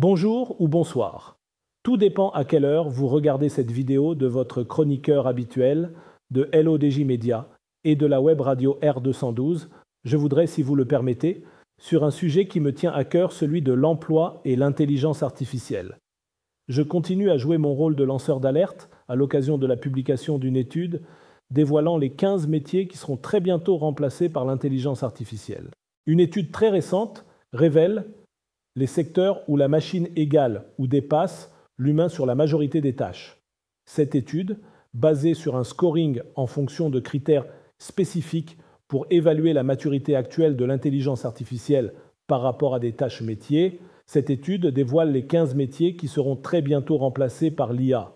Bonjour ou bonsoir. Tout dépend à quelle heure vous regardez cette vidéo de votre chroniqueur habituel de LODJ Media et de la web radio R212. Je voudrais, si vous le permettez, sur un sujet qui me tient à cœur, celui de l'emploi et l'intelligence artificielle. Je continue à jouer mon rôle de lanceur d'alerte à l'occasion de la publication d'une étude dévoilant les 15 métiers qui seront très bientôt remplacés par l'intelligence artificielle. Une étude très récente révèle les secteurs où la machine égale ou dépasse l'humain sur la majorité des tâches. Cette étude, basée sur un scoring en fonction de critères spécifiques pour évaluer la maturité actuelle de l'intelligence artificielle par rapport à des tâches métiers, cette étude dévoile les 15 métiers qui seront très bientôt remplacés par l'IA.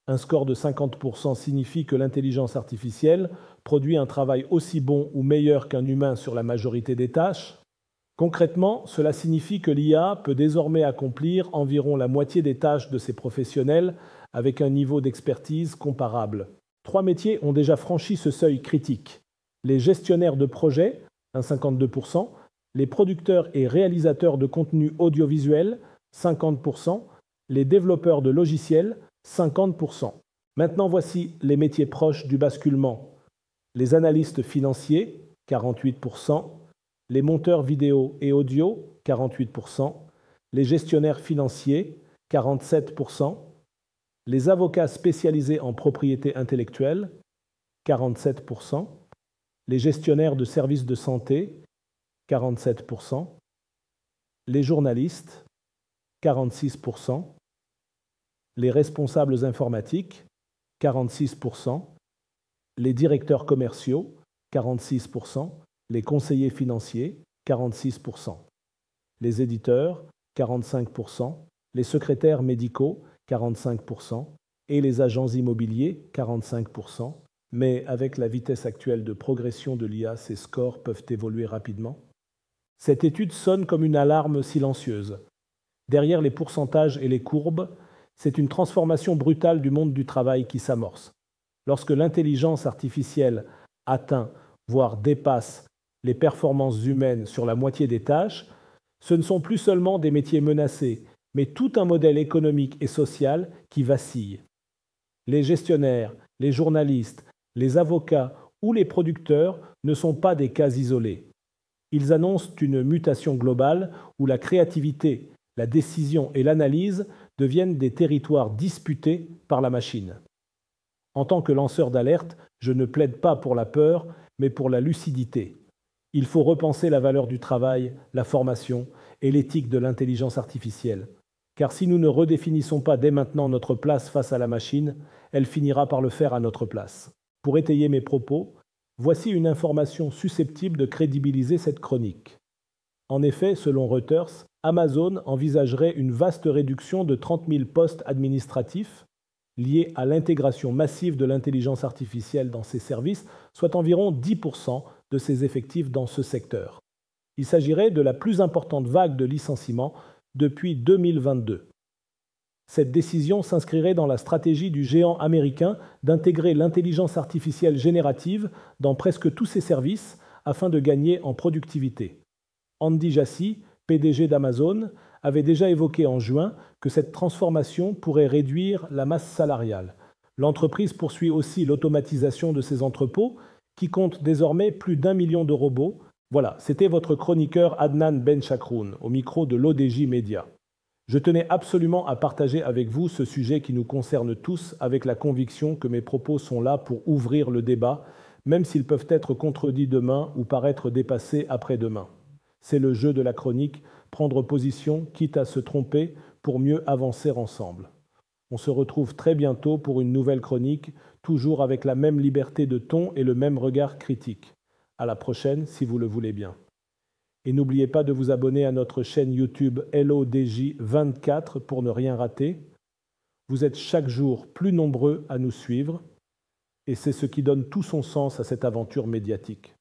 Un score de 50% signifie que l'intelligence artificielle produit un travail aussi bon ou meilleur qu'un humain sur la majorité des tâches. Concrètement, cela signifie que l'IA peut désormais accomplir environ la moitié des tâches de ses professionnels avec un niveau d'expertise comparable. 3 métiers ont déjà franchi ce seuil critique. Les gestionnaires de projets, 52%, les producteurs et réalisateurs de contenu audiovisuel, 50%, les développeurs de logiciels, 50%. Maintenant, voici les métiers proches du basculement. Les analystes financiers, 48%, les monteurs vidéo et audio, 48%, les gestionnaires financiers, 47%, les avocats spécialisés en propriété intellectuelle, 47%, les gestionnaires de services de santé, 47%, les journalistes, 46%, les responsables informatiques, 46%, les directeurs commerciaux, 46%, les conseillers financiers, 46%, les éditeurs, 45%, les secrétaires médicaux, 45%, et les agents immobiliers, 45%. Mais avec la vitesse actuelle de progression de l'IA, ces scores peuvent évoluer rapidement. Cette étude sonne comme une alarme silencieuse. Derrière les pourcentages et les courbes, c'est une transformation brutale du monde du travail qui s'amorce. Lorsque l'intelligence artificielle atteint, voire dépasse, les performances humaines sur la moitié des tâches, ce ne sont plus seulement des métiers menacés, mais tout un modèle économique et social qui vacille. Les gestionnaires, les journalistes, les avocats ou les producteurs ne sont pas des cas isolés. Ils annoncent une mutation globale où la créativité, la décision et l'analyse deviennent des territoires disputés par la machine. En tant que lanceur d'alerte, je ne plaide pas pour la peur, mais pour la lucidité. Il faut repenser la valeur du travail, la formation et l'éthique de l'intelligence artificielle. Car si nous ne redéfinissons pas dès maintenant notre place face à la machine, elle finira par le faire à notre place. Pour étayer mes propos, voici une information susceptible de crédibiliser cette chronique. En effet, selon Reuters, Amazon envisagerait une vaste réduction de 30 000 postes administratifs liés à l'intégration massive de l'intelligence artificielle dans ses services, soit environ 10% de ses effectifs dans ce secteur. Il s'agirait de la plus importante vague de licenciements depuis 2022. Cette décision s'inscrirait dans la stratégie du géant américain d'intégrer l'intelligence artificielle générative dans presque tous ses services afin de gagner en productivité. Andy Jassy, PDG d'Amazon, avait déjà évoqué en juin que cette transformation pourrait réduire la masse salariale. L'entreprise poursuit aussi l'automatisation de ses entrepôts, qui comptent désormais plus d'1 million de robots. Voilà, c'était votre chroniqueur Adnan Benchakroun, au micro de l'ODJ Media. Je tenais absolument à partager avec vous ce sujet qui nous concerne tous, avec la conviction que mes propos sont là pour ouvrir le débat, même s'ils peuvent être contredits demain ou paraître dépassés après-demain. C'est le jeu de la chronique, prendre position, quitte à se tromper, pour mieux avancer ensemble. On se retrouve très bientôt pour une nouvelle chronique, toujours avec la même liberté de ton et le même regard critique. À la prochaine, si vous le voulez bien. Et n'oubliez pas de vous abonner à notre chaîne YouTube LODJ24 pour ne rien rater. Vous êtes chaque jour plus nombreux à nous suivre, et c'est ce qui donne tout son sens à cette aventure médiatique.